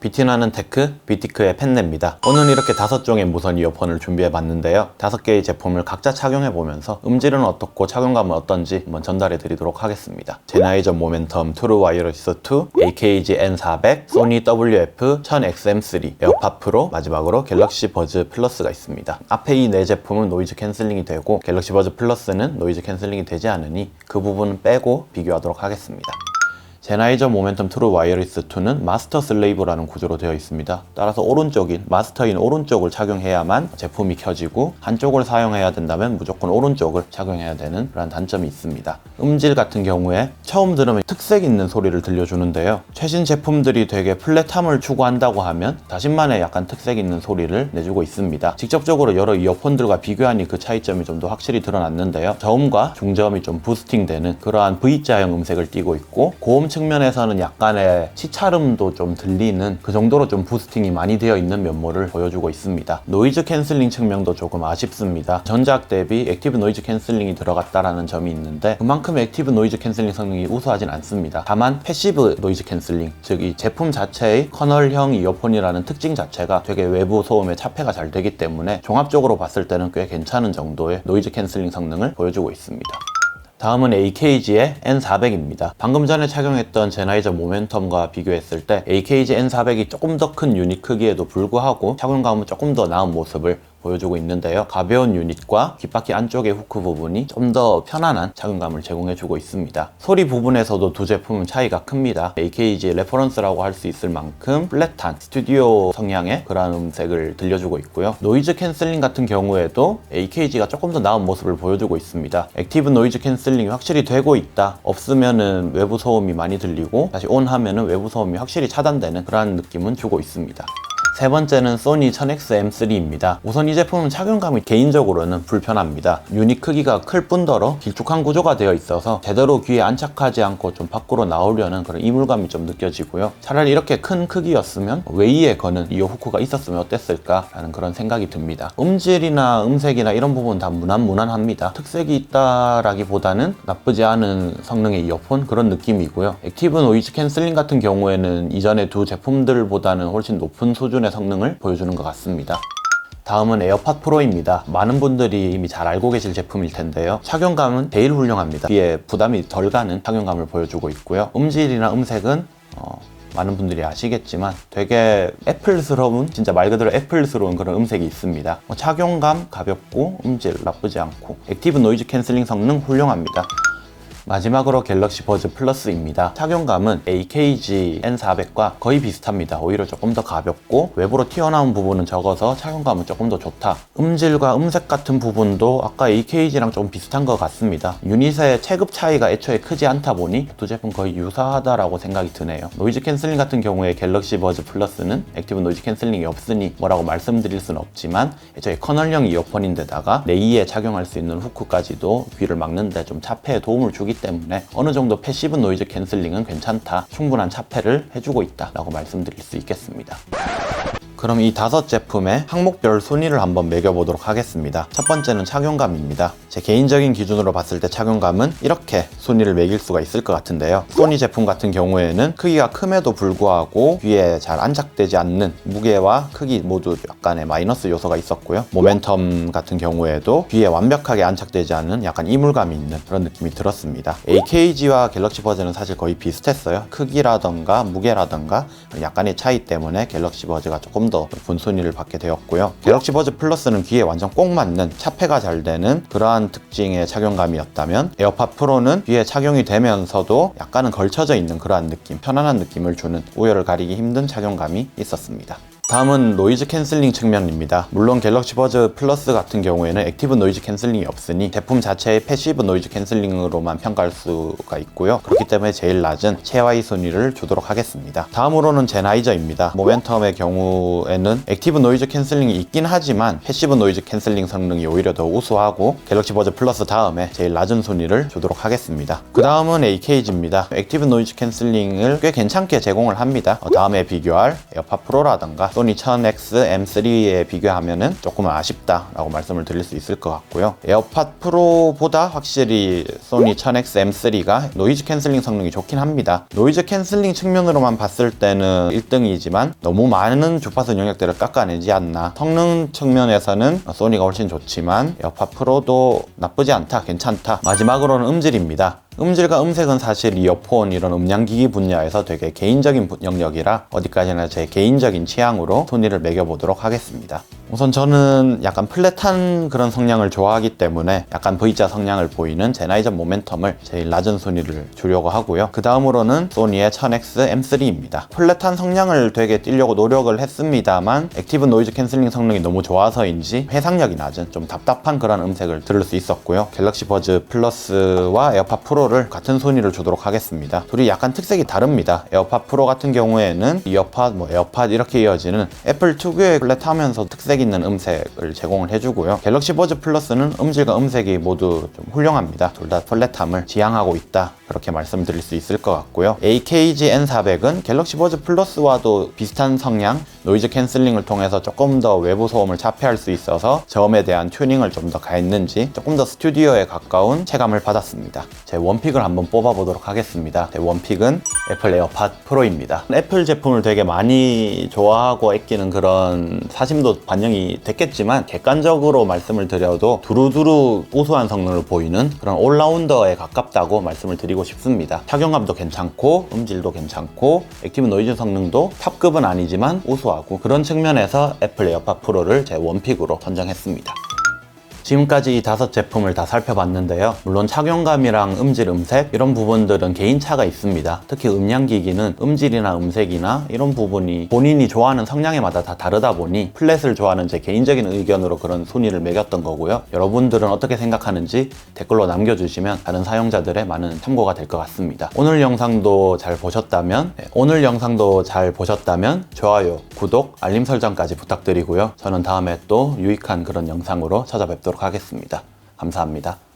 비티나는 테크, 비티크의 펜네입니다. 오늘 이렇게 5종의 무선 이어폰을 준비해봤는데요. 5개의 제품을 각자 착용해보면서 음질은 어떻고 착용감은 어떤지 한번 전달해드리도록 하겠습니다. 제나이저 모멘텀 트루 와이어리스 2, AKG N400, 소니 WF-1000XM3, 에어팟 프로, 마지막으로 갤럭시 버즈 플러스가 있습니다. 앞에 이 4제품은 노이즈 캔슬링이 되고 갤럭시 버즈 플러스는 노이즈 캔슬링이 되지 않으니 그 부분은 빼고 비교하도록 하겠습니다. 제나이저 모멘텀 트루 와이어리스 2는 마스터 슬레이브라는 구조로 되어 있습니다. 따라서 오른쪽인 마스터인 오른쪽을 착용해야만 제품이 켜지고 한쪽을 사용해야 된다면 무조건 오른쪽을 착용해야 되는 그런 단점이 있습니다. 음질 같은 경우에 처음 들으면 특색 있는 소리를 들려주는데요. 최신 제품들이 되게 플랫함을 추구한다고 하면 자신만의 약간 특색 있는 소리를 내주고 있습니다. 직접적으로 여러 이어폰들과 비교하니 그 차이점이 좀 더 확실히 드러났는데요. 저음과 중저음이 좀 부스팅되는 그러한 V자형 음색을 띠고 있고 고음 측면에서는 약간의 시찰음도 좀 들리는 그 정도로 좀 부스팅이 많이 되어 있는 면모를 보여주고 있습니다. 노이즈 캔슬링 측면도 조금 아쉽습니다. 전작 대비 액티브 노이즈 캔슬링이 들어갔다라는 점이 있는데 그만큼 액티브 노이즈 캔슬링 성능이 우수하진 않습니다. 다만 패시브 노이즈 캔슬링, 즉 이 제품 자체의 커널형 이어폰이라는 특징 자체가 되게 외부 소음에 차폐가 잘 되기 때문에 종합적으로 봤을 때는 꽤 괜찮은 정도의 노이즈 캔슬링 성능을 보여주고 있습니다. 다음은 AKG의 N400입니다. 방금 전에 착용했던 제나이저 모멘텀과 비교했을 때 AKG N400이 조금 더 큰 유닛 크기에도 불구하고 착용감은 조금 더 나은 모습을 보여주고 있는데요. 가벼운 유닛과 귓바퀴 안쪽의 후크 부분이 좀 더 편안한 착용감을 제공해주고 있습니다. 소리 부분에서도 두 제품은 차이가 큽니다. AKG 레퍼런스라고 할 수 있을 만큼 플랫한 스튜디오 성향의 그러한 음색을 들려주고 있고요. 노이즈 캔슬링 같은 경우에도 AKG가 조금 더 나은 모습을 보여주고 있습니다. 액티브 노이즈 캔슬링이 확실히 되고 있다. 없으면은 외부 소음이 많이 들리고 다시 온 하면은 외부 소음이 확실히 차단되는 그러한 느낌은 주고 있습니다. 세 번째는 소니 1000XM3입니다. 우선 이 제품은 착용감이 개인적으로는 불편합니다. 유닛 크기가 클 뿐더러 길쭉한 구조가 되어 있어서 제대로 귀에 안착하지 않고 좀 밖으로 나오려는 그런 이물감이 좀 느껴지고요. 차라리 이렇게 큰 크기였으면 웨이에 거는 이어 후크가 있었으면 어땠을까 라는 그런 생각이 듭니다. 음질이나 음색이나 이런 부분 다 무난합니다. 특색이 있다라기보다는 나쁘지 않은 성능의 이어폰 그런 느낌이고요. 액티브 노이즈 캔슬링 같은 경우에는 이전의 두 제품들보다는 훨씬 높은 수준의 성능을 보여주는 것 같습니다. 다음은 에어팟 프로입니다. 많은 분들이 이미 잘 알고 계실 제품일 텐데요. 착용감은 제일 훌륭합니다. 귀에 부담이 덜 가는 착용감을 보여주고 있고요. 음질이나 음색은 많은 분들이 아시겠지만 되게 애플스러운, 진짜 말 그대로 애플스러운 그런 음색이 있습니다. 착용감 가볍고 음질 나쁘지 않고 액티브 노이즈 캔슬링 성능 훌륭합니다. 마지막으로 갤럭시 버즈 플러스입니다. 착용감은 AKG N400과 거의 비슷합니다. 오히려 조금 더 가볍고 외부로 튀어나온 부분은 적어서 착용감은 조금 더 좋다. 음질과 음색 같은 부분도 아까 AKG랑 좀 비슷한 것 같습니다. 유닛의 체급 차이가 애초에 크지 않다 보니 두 제품 거의 유사하다라고 생각이 드네요. 노이즈 캔슬링 같은 경우에 갤럭시 버즈 플러스는 액티브 노이즈 캔슬링이 없으니 뭐라고 말씀드릴 수는 없지만 애초에 커널형 이어폰인데다가 레이에 착용할 수 있는 후크까지도 귀를 막는데 좀 차폐에 도움을 주기 때문에 어느 정도 패시브 노이즈 캔슬링은 괜찮다, 충분한 차폐를 해주고 있다 라고 말씀드릴 수 있겠습니다. 그럼 이 5제품의 항목별 순위를 한번 매겨보도록 하겠습니다. 첫 번째는 착용감입니다. 제 개인적인 기준으로 봤을 때 착용감은 이렇게 순위를 매길 수가 있을 것 같은데요. 소니 제품 같은 경우에는 크기가 큼에도 불구하고 귀에 잘 안착되지 않는 무게와 크기 모두 약간의 마이너스 요소가 있었고요. 모멘텀 같은 경우에도 귀에 완벽하게 안착되지 않는 약간 이물감이 있는 그런 느낌이 들었습니다. AKG와 갤럭시 버즈는 사실 거의 비슷했어요. 크기라던가 무게라던가 약간의 차이 때문에 갤럭시 버즈가 조금 더 높은 순위를 받게 되었고요. 갤럭시 버즈 플러스는 귀에 완전 꼭 맞는 차폐가 잘 되는 그러한 특징의 착용감이었다면 에어팟 프로는 귀에 착용이 되면서도 약간은 걸쳐져 있는 그러한 느낌, 편안한 느낌을 주는 우열을 가리기 힘든 착용감이 있었습니다. 다음은 노이즈 캔슬링 측면입니다. 물론 갤럭시 버즈 플러스 같은 경우에는 액티브 노이즈 캔슬링이 없으니 제품 자체의 패시브 노이즈 캔슬링으로만 평가할 수가 있고요. 그렇기 때문에 제일 낮은 최하위 순위를 주도록 하겠습니다. 다음으로는 제나이저입니다. 모멘텀의 경우에는 액티브 노이즈 캔슬링이 있긴 하지만 패시브 노이즈 캔슬링 성능이 오히려 더 우수하고 갤럭시 버즈 플러스 다음에 제일 낮은 순위를 주도록 하겠습니다. 그 다음은 AKG입니다. 액티브 노이즈 캔슬링을 꽤 괜찮게 제공을 합니다. 다음에 비교할 에어팟 프로라던가 소니 1000X M3에 비교하면은 조금 아쉽다라고 말씀을 드릴 수 있을 것 같고요. 에어팟 프로보다 확실히 소니 1000X M3가 노이즈 캔슬링 성능이 좋긴 합니다. 노이즈 캔슬링 측면으로만 봤을 때는 1등이지만 너무 많은 주파수 영역들을 깎아내지 않나. 성능 측면에서는 소니가 훨씬 좋지만 에어팟 프로도 나쁘지 않다, 괜찮다. 마지막으로는 음질입니다. 음질과 음색은 사실 이어폰 이런 음량기기 분야에서 되게 개인적인 영역이라 어디까지나 제 개인적인 취향으로 소니를 매겨보도록 하겠습니다. 우선 저는 약간 플랫한 그런 성량을 좋아하기 때문에 약간 V자 성량을 보이는 제나이저 모멘텀을 제일 낮은 소니를 주려고 하고요. 그 다음으로는 소니의 1000X M3입니다. 플랫한 성량을 되게 띄려고 노력을 했습니다만 액티브 노이즈 캔슬링 성능이 너무 좋아서인지 해상력이 낮은 좀 답답한 그런 음색을 들을 수 있었고요. 갤럭시 버즈 플러스와 에어팟 프로를 같은 소니를 주도록 하겠습니다. 둘이 약간 특색이 다릅니다. 에어팟 프로 같은 경우에는 이어팟, 에어팟 이렇게 이어지는 애플 특유의 플랫하면서 특색 있는 음색을 제공을 해주고요. 갤럭시 버즈 플러스는 음질과 음색이 모두 좀 훌륭합니다. 둘 다 플랫함을 지향하고 있다, 그렇게 말씀드릴 수 있을 것 같고요. AKG N400은 갤럭시 버즈 플러스와도 비슷한 성량, 노이즈 캔슬링을 통해서 조금 더 외부 소음을 차폐할 수 있어서 저음에 대한 튜닝을 좀 더 가했는지 조금 더 스튜디오에 가까운 체감을 받았습니다. 제 원픽을 한번 뽑아보도록 하겠습니다. 제 원픽은 애플 에어팟 프로입니다. 애플 제품을 되게 많이 좋아하고 아끼는 그런 사심도 반영이 됐겠지만 객관적으로 말씀을 드려도 두루두루 우수한 성능을 보이는 그런 올라운더에 가깝다고 말씀을 드리고 싶습니다. 착용감도 괜찮고 음질도 괜찮고 액티브 노이즈 성능도 탑급은 아니지만 우수하고, 그런 측면에서 애플 에어팟 프로를 제 원픽으로 선정했습니다. 지금까지 이 5제품을 다 살펴봤는데요. 물론 착용감이랑 음질, 음색 이런 부분들은 개인차가 있습니다. 특히 음량기기는 음질이나 음색이나 이런 부분이 본인이 좋아하는 성량에마다 다 다르다 보니 플랫을 좋아하는 제 개인적인 의견으로 그런 순위를 매겼던 거고요. 여러분들은 어떻게 생각하는지 댓글로 남겨주시면 다른 사용자들의 많은 참고가 될 것 같습니다. 오늘 영상도 잘 보셨다면 좋아요, 구독, 알림 설정까지 부탁드리고요. 저는 다음에 또 유익한 그런 영상으로 찾아뵙도록 하겠습니다. 감사합니다.